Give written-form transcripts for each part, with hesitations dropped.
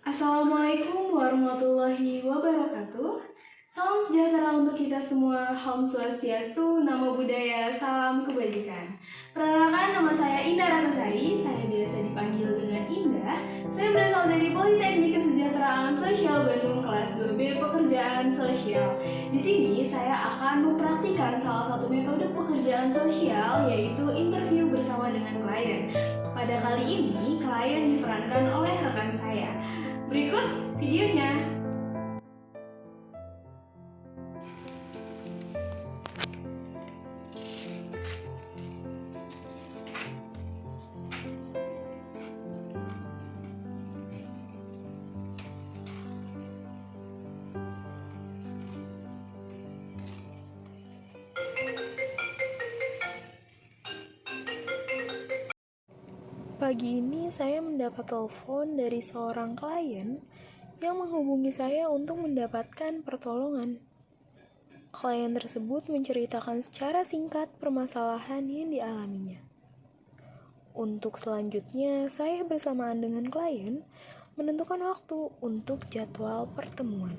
Assalamualaikum warahmatullahi wabarakatuh. Salam sejahtera untuk kita semua. Om Swastiastu, Namo Buddhaya, salam kebajikan. Perkenalkan, nama saya Indah Ratnasari. Saya biasa dipanggil dengan Indah. Saya berasal dari Politeknik Kesejahteraan Sosial Bandung kelas 2B Pekerjaan Sosial. Di sini saya akan mempraktikkan salah satu metode pekerjaan sosial, yaitu interview bersama dengan klien. Pada kali ini, klien diperankan oleh rekan saya. Berikut videonya. Pagi ini saya mendapat telepon dari seorang klien yang menghubungi saya untuk mendapatkan pertolongan. Klien tersebut menceritakan secara singkat permasalahan yang dialaminya. Untuk selanjutnya, saya bersamaan dengan klien menentukan waktu untuk jadwal pertemuan.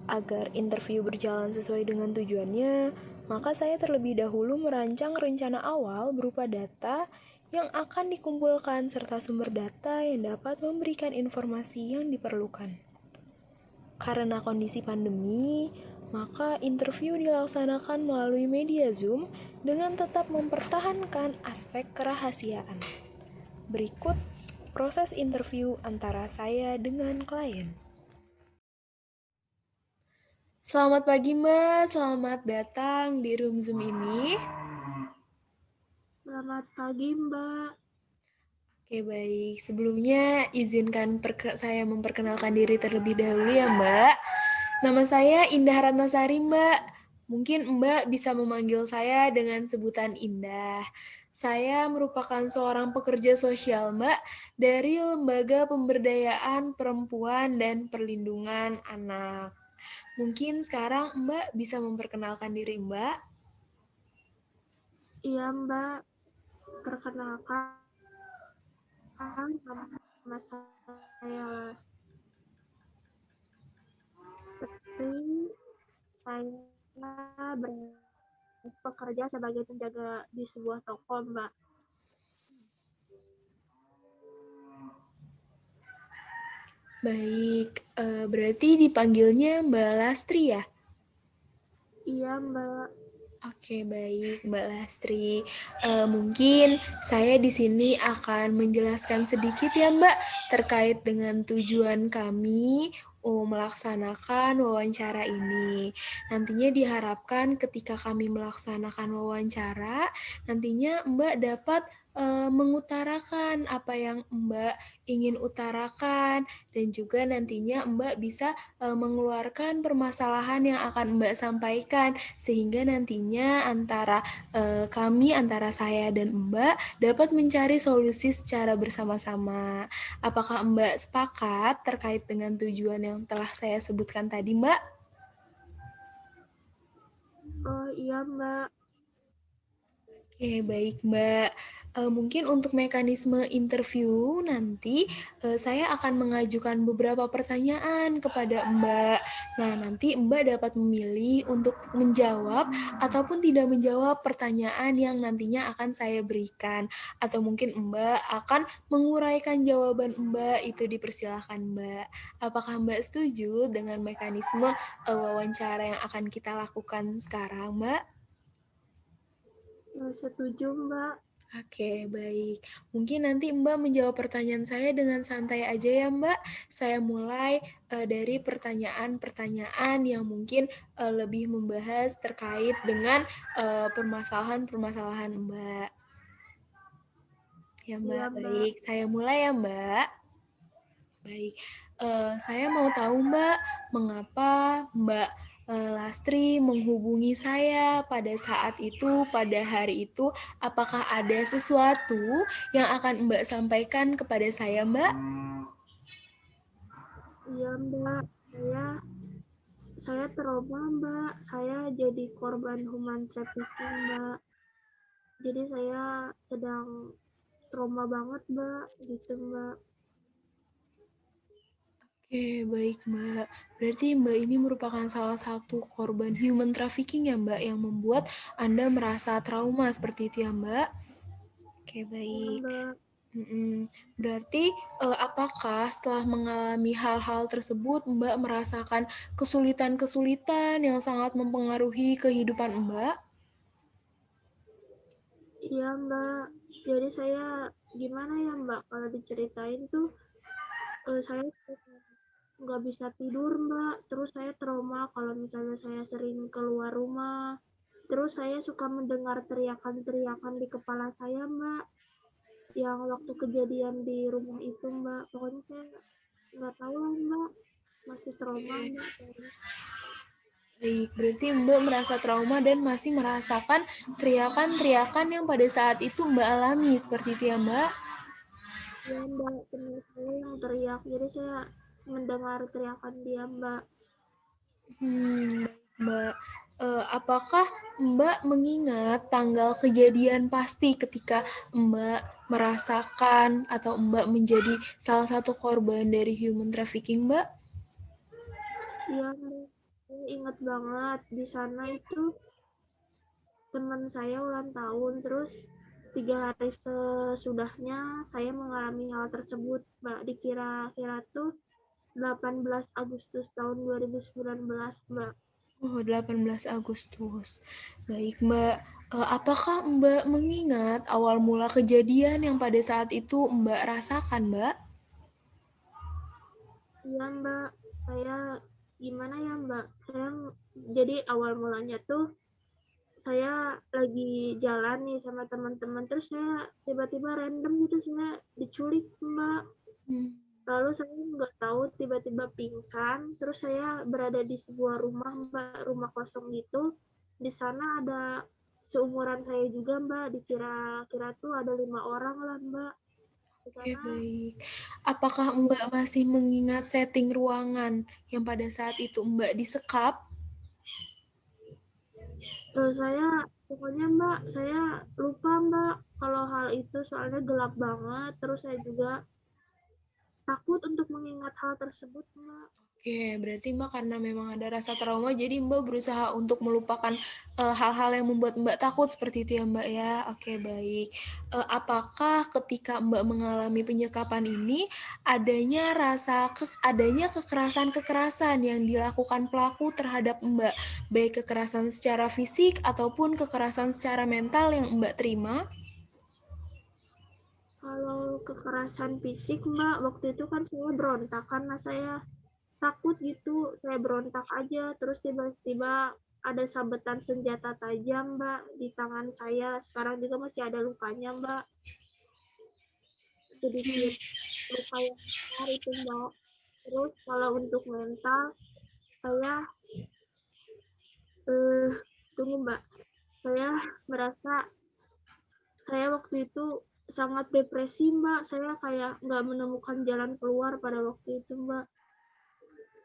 Agar interview berjalan sesuai dengan tujuannya, maka saya terlebih dahulu merancang rencana awal berupa data yang akan dikumpulkan serta sumber data yang dapat memberikan informasi yang diperlukan. Karena kondisi pandemi, maka interview dilaksanakan melalui media Zoom dengan tetap mempertahankan aspek kerahasiaan. Berikut proses interview antara saya dengan klien. Selamat pagi Mbak, selamat datang di room Zoom ini. Selamat pagi, Mbak. Oke baik, sebelumnya izinkan saya memperkenalkan diri terlebih dahulu ya Mbak. Nama saya Indah Ratnasari Mbak. Mungkin Mbak bisa memanggil saya dengan sebutan Indah. Saya merupakan seorang pekerja sosial Mbak dari Lembaga Pemberdayaan Perempuan dan Perlindungan Anak. Mungkin sekarang Mbak bisa memperkenalkan diri Mbak. Iya, Mbak. Perkenalkan, nama saya Lesti. Saya bekerja sebagai penjaga di sebuah toko, Mbak. Baik, berarti dipanggilnya Mbak Lastri ya? Iya, Mbak. Oke, baik Mbak Lastri. Mungkin saya di sini akan menjelaskan sedikit ya Mbak terkait dengan tujuan kami melaksanakan wawancara ini. Nantinya diharapkan ketika kami melaksanakan wawancara, nantinya Mbak dapat mengutarakan apa yang Mbak ingin utarakan dan juga nantinya Mbak bisa mengeluarkan permasalahan yang akan Mbak sampaikan sehingga nantinya antara antara saya dan Mbak dapat mencari solusi secara bersama-sama. Apakah Mbak sepakat terkait dengan tujuan yang telah saya sebutkan tadi, Mbak? Oh, iya, Mbak. Oke, baik Mbak. Mungkin untuk mekanisme interview nanti saya akan mengajukan beberapa pertanyaan kepada Mbak. Nah, nanti Mbak dapat memilih untuk menjawab ataupun tidak menjawab pertanyaan yang nantinya akan saya berikan. Atau mungkin Mbak akan menguraikan jawaban Mbak, itu dipersilahkan Mbak. Apakah Mbak setuju dengan mekanisme wawancara yang akan kita lakukan sekarang, Mbak? Setuju, Mbak. Oke, baik. Mungkin nanti Mbak menjawab pertanyaan saya dengan santai aja ya, Mbak. Saya mulai dari pertanyaan-pertanyaan yang mungkin lebih membahas terkait dengan permasalahan-permasalahan Mbak. Ya, Mbak. Iya, Mbak. Baik, saya mulai ya, Mbak. Baik, saya mau tahu Mbak, mengapa Mbak Lastri menghubungi saya pada saat itu, pada hari itu, apakah ada sesuatu yang akan Mbak sampaikan kepada saya, Mbak? Iya, Mbak. Saya trauma, Mbak. Saya jadi korban human trafficking, Mbak. Jadi saya sedang trauma banget, Mbak. Gitu, Mbak. Oke, baik Mbak. Berarti Mbak ini merupakan salah satu korban human trafficking ya Mbak, yang membuat Anda merasa trauma seperti itu ya Mbak? Oke, Ya, baik. Mbak. Berarti apakah setelah mengalami hal-hal tersebut Mbak merasakan kesulitan-kesulitan yang sangat mempengaruhi kehidupan Mbak? Iya, Mbak. Jadi saya gimana ya, Mbak? Kalau diceritain tuh, saya nggak bisa tidur, Mbak. Terus saya trauma kalau misalnya saya sering keluar rumah. Terus saya suka mendengar teriakan-teriakan di kepala saya, Mbak. Yang waktu kejadian di rumah itu, Mbak. Pokoknya saya nggak tahu lah, Mbak. Masih trauma, Mbak. Baik, berarti Mbak merasa trauma dan masih merasakan teriakan-teriakan yang pada saat itu Mbak alami, seperti itu ya Mbak? Iya, Mbak. Teman saya yang teriak. Jadi saya mendengar teriakan dia, Mbak. Baik, Mbak. Apakah Mbak mengingat tanggal kejadian pasti ketika Mbak merasakan atau Mbak menjadi salah satu korban dari human trafficking, Mbak? Iya, Mbak. Saya ingat banget di sana itu teman saya ulang tahun. Terus 3 hari sesudahnya saya mengalami hal tersebut, Mbak. Dikira-kira tuh 18 Agustus tahun 2019, Mbak. Oh, 18 Agustus. Baik, Mbak. Apakah Mbak mengingat awal mula kejadian yang pada saat itu Mbak rasakan, Mbak? Iya, Mbak. Saya gimana ya, Mbak? Saya jadi awal mulanya tuh saya lagi jalan nih sama teman-teman, terus saya tiba-tiba random gitu saya diculik, Mbak. Hmm. Lalu saya nggak tahu tiba-tiba pingsan, terus saya berada di sebuah rumah, Mbak, rumah kosong gitu. Di sana ada seumuran saya juga, Mbak. Dikira-kira tuh ada 5 orang lah, Mbak. Di Oke, sana baik. Apakah Mbak masih mengingat setting ruangan yang pada saat itu Mbak disekap? saya pokoknya, Mbak, saya lupa, Mbak, kalau hal itu soalnya gelap banget. Terus saya juga takut untuk mengingat hal tersebut, Mbak. Oke, berarti Mbak karena memang ada rasa trauma, jadi Mbak berusaha untuk melupakan hal-hal yang membuat Mbak takut seperti itu ya Mbak ya. Oke, baik. Apakah ketika Mbak mengalami penyekapan ini adanya kekerasan-kekerasan yang dilakukan pelaku terhadap Mbak, baik kekerasan secara fisik ataupun kekerasan secara mental yang Mbak terima? Kalau kekerasan fisik, Mbak, waktu itu kan saya berontak karena saya takut gitu. Saya berontak aja, terus tiba-tiba ada sabetan senjata tajam, Mbak, di tangan saya. Sekarang juga masih ada lukanya, Mbak. Sedikit Oke. luka yang besar itu, Mbak. Terus kalau untuk mental, saya eh tunggu, Mbak. Saya merasa saya waktu itu sangat depresi, Mbak. Saya kayak nggak menemukan jalan keluar pada waktu itu, Mbak.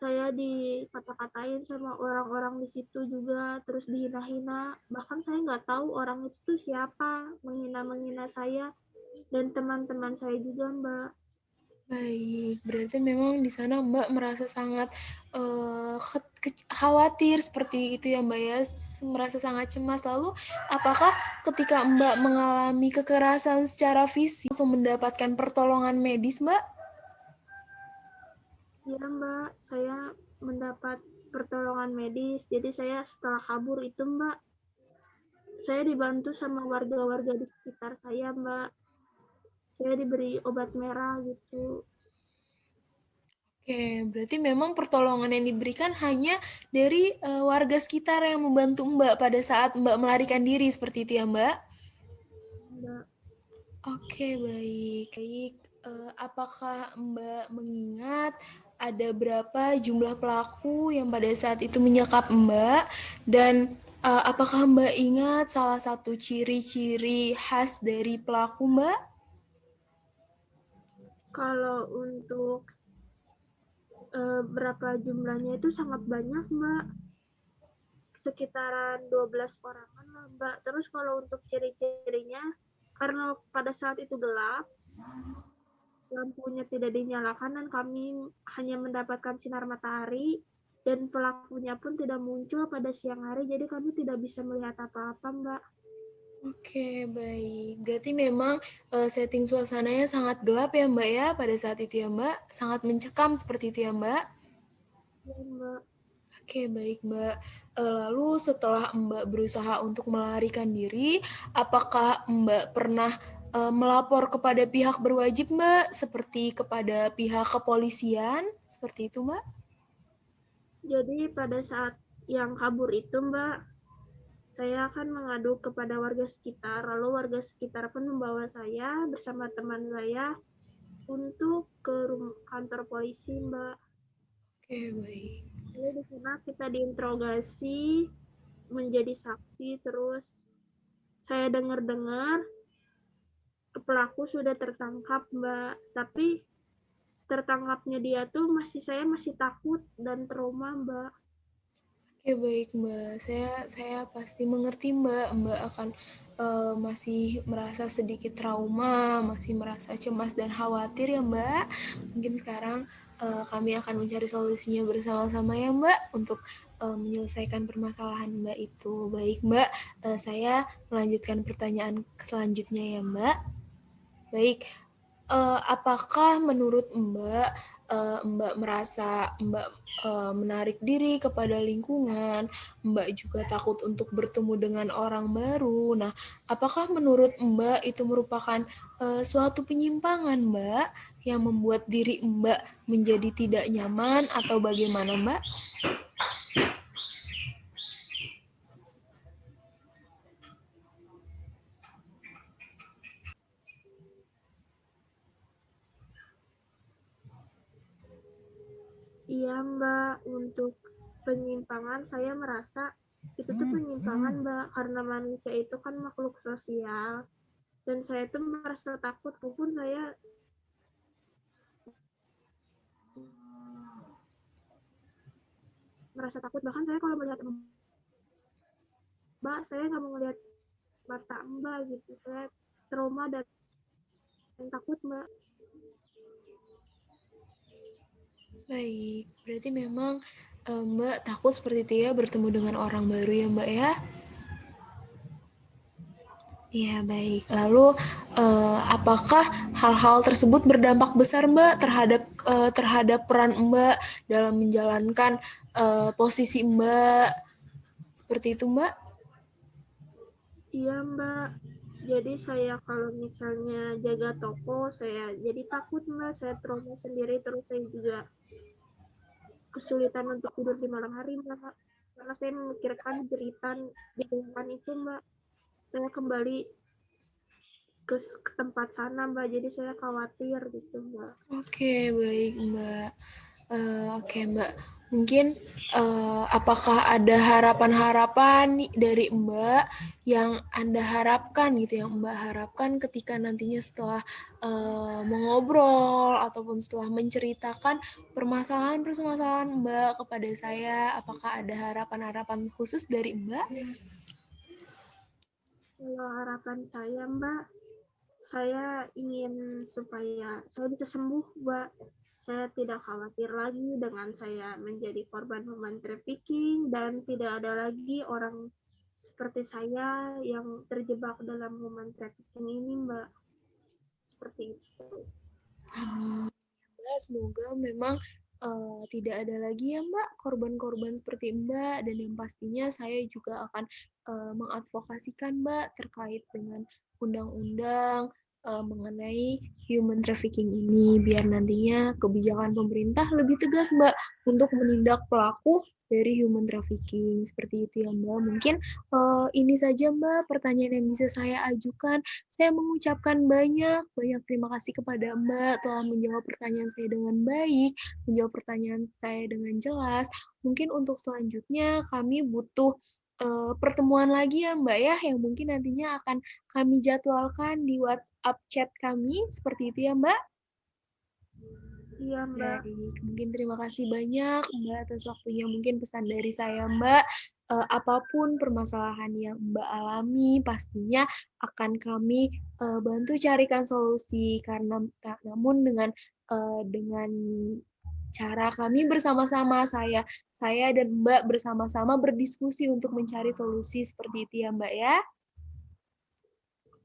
Saya dikata-katain sama orang-orang di situ juga, terus dihina-hina. Bahkan saya nggak tahu orang itu tuh siapa, menghina-menghina saya dan teman-teman saya juga, Mbak. Baik, berarti memang di sana Mbak merasa sangat khawatir seperti itu ya Mbak ya, merasa sangat cemas. Lalu, apakah ketika Mbak mengalami kekerasan secara fisik langsung mendapatkan pertolongan medis Mbak? Ya, Mbak, saya mendapat pertolongan medis. Jadi saya setelah kabur itu, Mbak, saya dibantu sama warga-warga di sekitar saya, Mbak. Saya diberi obat merah gitu. Oke, berarti memang pertolongan yang diberikan hanya dari warga sekitar yang membantu Mbak pada saat Mbak melarikan diri seperti itu ya Mbak? Mbak. Oke, baik. Baik, apakah Mbak mengingat ada berapa jumlah pelaku yang pada saat itu menyekap Mbak? Dan apakah Mbak ingat salah satu ciri-ciri khas dari pelaku Mbak? Kalau untuk berapa jumlahnya itu sangat banyak, Mbak. Sekitaran 12 orangan lah, Mbak. Terus kalau untuk ciri-cirinya, karena pada saat itu gelap, lampunya tidak dinyalakan dan kami hanya mendapatkan sinar matahari dan pelakunya pun tidak muncul pada siang hari, jadi kami tidak bisa melihat apa-apa, Mbak. Oke, baik. Berarti memang setting suasananya sangat gelap ya, Mbak ya, pada saat itu ya, Mbak. Sangat mencekam seperti itu ya, Mbak. Ya, Mbak. Oke, baik, Mbak. Lalu setelah Mbak berusaha untuk melarikan diri, apakah Mbak pernah melapor kepada pihak berwajib, Mbak, seperti kepada pihak kepolisian? Seperti itu, Mbak? Jadi pada saat yang kabur itu, Mbak, saya akan mengadu kepada warga sekitar, lalu warga sekitar pun membawa saya bersama teman saya untuk ke kantor polisi, Mbak. Oke, baik. Lalu di sana kita diinterogasi menjadi saksi, terus saya dengar-dengar pelaku sudah tertangkap, Mbak. Tapi tertangkapnya dia tuh saya masih takut dan trauma, Mbak. Oke, baik, Mbak. Saya pasti mengerti, Mbak. Mbak akan masih merasa sedikit trauma, masih merasa cemas dan khawatir ya, Mbak. Mungkin sekarang kami akan mencari solusinya bersama-sama ya, Mbak, untuk menyelesaikan permasalahan Mbak itu. Baik, Mbak. Saya melanjutkan pertanyaan selanjutnya ya, Mbak. Baik, apakah menurut Mbak, Mbak merasa Mbak menarik diri kepada lingkungan, Mbak juga takut untuk bertemu dengan orang baru. Nah, apakah menurut Mbak itu merupakan suatu penyimpangan, Mbak, yang membuat diri Mbak menjadi tidak nyaman atau bagaimana, Mbak? Iya, Mbak, untuk penyimpangan saya merasa itu tuh penyimpangan, Mbak, karena manusia itu kan makhluk sosial dan saya tuh merasa takut walaupun saya merasa takut, bahkan saya kalau melihat Mbak, saya nggak mau melihat mata Mbak gitu, saya trauma dan takut, Mbak. Baik, berarti memang Mbak takut seperti itu ya bertemu dengan orang baru ya, Mbak ya? Iya, baik. Lalu, apakah hal-hal tersebut berdampak besar, Mbak, terhadap peran Mbak dalam menjalankan posisi Mbak seperti itu, Mbak? Iya, Mbak. Jadi saya kalau misalnya jaga toko, saya jadi takut, Mbak. Saya trauma sendiri, terus saya juga kesulitan untuk tidur di malam hari, Mbak. Karena saya memikirkan jeritan di lingkungan itu, Mbak. Saya kembali ke tempat sana, Mbak. Jadi saya khawatir gitu, Mbak. Oke, baik, Mbak. Oke, Mbak. Mungkin apakah ada harapan-harapan dari Mbak yang Anda harapkan gitu, yang Mbak harapkan ketika nantinya setelah mengobrol ataupun setelah menceritakan permasalahan-permasalahan Mbak kepada saya, apakah ada harapan-harapan khusus dari Mbak? Kalau harapan saya, Mbak, saya ingin supaya saya bisa sembuh, Mbak. Saya tidak khawatir lagi dengan saya menjadi korban human trafficking dan tidak ada lagi orang seperti saya yang terjebak dalam human trafficking ini, Mbak. Seperti itu. Amin. Mbak, semoga memang tidak ada lagi ya Mbak korban-korban seperti Mbak, dan yang pastinya saya juga akan mengadvokasikan Mbak terkait dengan undang-undang mengenai human trafficking ini biar nantinya kebijakan pemerintah lebih tegas Mbak untuk menindak pelaku dari human trafficking seperti itu ya Mbak. Mungkin ini saja Mbak pertanyaan yang bisa saya ajukan. Saya mengucapkan banyak terima kasih kepada Mbak telah menjawab pertanyaan saya dengan baik, menjawab pertanyaan saya dengan jelas. Mungkin untuk selanjutnya kami butuh pertemuan lagi ya Mbak ya, yang mungkin nantinya akan kami jadwalkan di WhatsApp chat kami, seperti itu ya Mbak. Iya, Mbak. Baik, mungkin terima kasih banyak Mbak atas waktunya. Mungkin pesan dari saya Mbak, apapun permasalahan yang Mbak alami pastinya akan kami, bantu carikan solusi karena namun dengan cara kami bersama-sama, saya dan Mbak bersama-sama berdiskusi untuk mencari solusi seperti itu ya Mbak ya.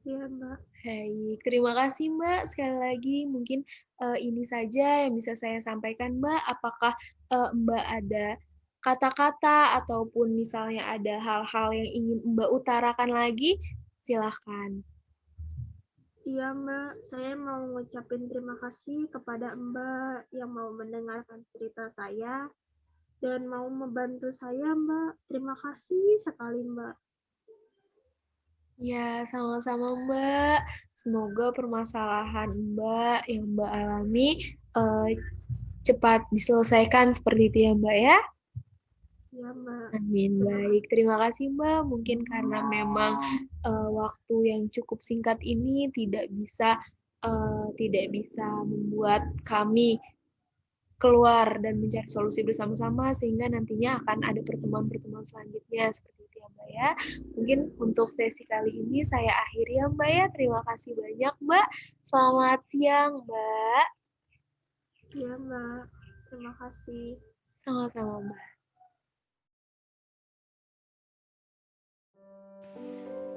Iya, Mbak. Baik, terima kasih Mbak sekali lagi. Mungkin, ini saja yang bisa saya sampaikan Mbak. Apakah, Mbak ada kata-kata ataupun misalnya ada hal-hal yang ingin Mbak utarakan lagi? Silahkan. Iya, Mbak. Saya mau ngucapin terima kasih kepada Mbak yang mau mendengarkan cerita saya dan mau membantu saya, Mbak. Terima kasih sekali, Mbak. Ya, sama-sama Mbak. Semoga permasalahan Mbak yang Mbak alami, eee, cepat diselesaikan seperti itu ya Mbak ya. Iya, Mbak. Amin, Terima baik. kasih. Terima kasih, Mbak. Mungkin karena memang, waktu yang cukup singkat ini tidak bisa membuat kami keluar dan mencari solusi bersama-sama, sehingga nantinya akan ada pertemuan-pertemuan selanjutnya, seperti itu ya, Mbak, ya. Mungkin untuk sesi kali ini saya akhiri ya, Mbak, ya. Terima kasih banyak, Mbak. Selamat siang, Mbak. Iya, Mbak. Terima kasih. Sama-sama, Mbak.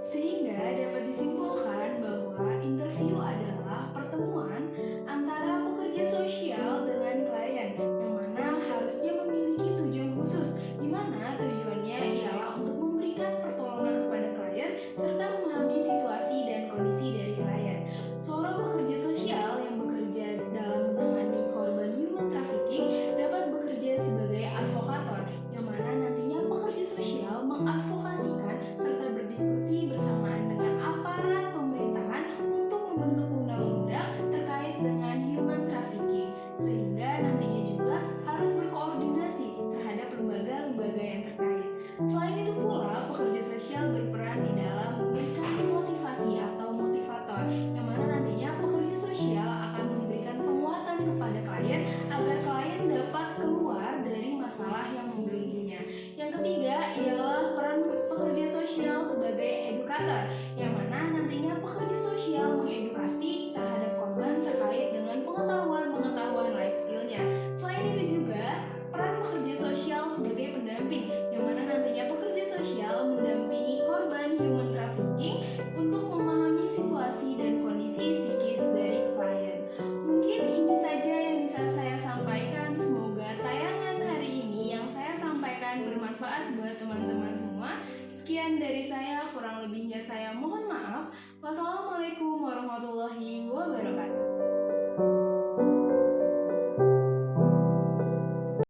Sehingga dapat disimpulkan bahwa interview adalah pertemuan antara pekerja sosial dengan klien yang mana harusnya memiliki tujuan khusus, di mana tujuannya ialah untuk memberikan pertolongan kepada klien serta memahami situasi dan kondisi dari klien. Seorang pekerja sosial yang bekerja dalam menangani korban human trafficking dapat bekerja sebagai advokator, yang mana nantinya pekerja sosial mengadvokasikan serta berdiskusi bersamaan dengan aparat pemerintahan untuk membentuk undang-undang terkait dengan human trafficking, sehingga nantinya juga harus berkoordinasi terhadap lembaga-lembaga yang terkait.